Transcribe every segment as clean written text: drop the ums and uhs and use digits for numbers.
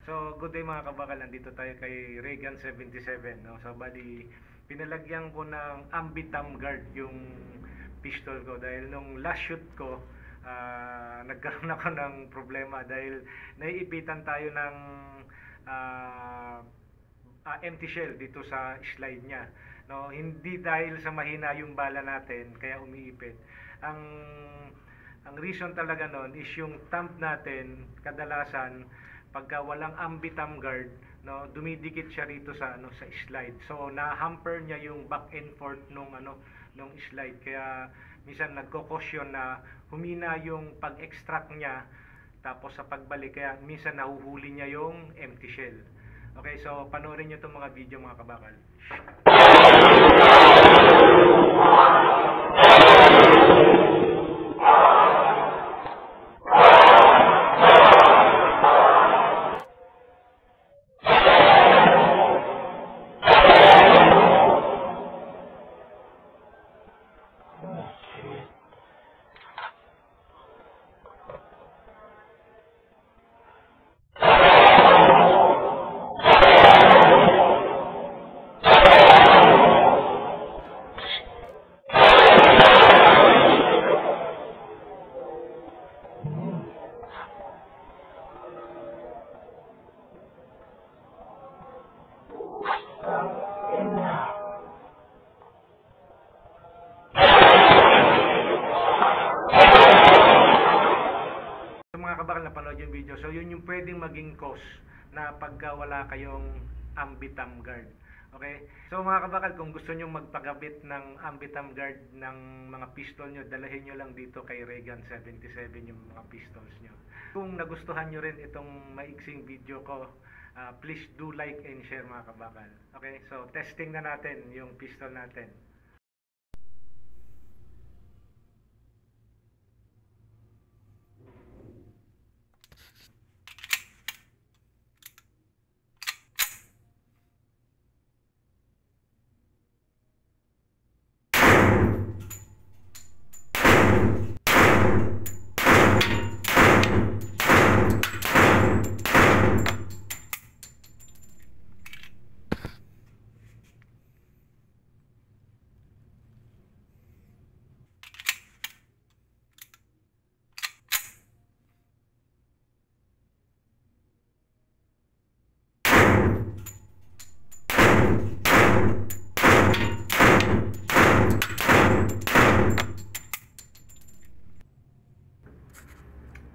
So, good day mga kabakal. Nandito tayo kay Regan 77. No? So, bali, pinalagyan ko ng ambitam guard yung pistol ko dahil nung last shoot ko, nagkaroon ako ng problema dahil naiipitan tayo ng empty shell dito sa slide niya. No, hindi dahil sa mahina yung bala natin kaya umiipit. Ang reason talaga nun is yung thumb natin kadalasan pagka walang ambitam guard, no, dumidikit siya rito sa sa slide. So na-hamper niya yung back and forth nung slide. Kaya minsan nagko-caution na humina yung pag-extract niya tapos sa pagbalik kaya minsan nahuhuli niya yung empty shell. Okay, so panoorin niyo 'tong mga video mga kabakal. Mga kabakal, napanood yung video. So yun yung pwedeng maging cause na pagka wala kayong ambitam guard. Okay? So mga kabakal, kung gusto nyo magpagabit ng ambitam guard ng mga pistol nyo, dalahin nyo lang dito kay Regan 77 yung mga pistols nyo. Kung nagustuhan nyo rin itong maiksing video ko, please do like and share mga kabakal. Okay? So testing na natin yung pistol natin.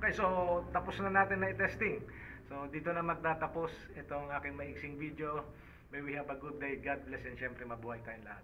Okay, so tapos na natin na i-testing. So dito na magtatapos itong aking maiksing video. May we have a good day. God bless and syempre mabuhay tayong lahat.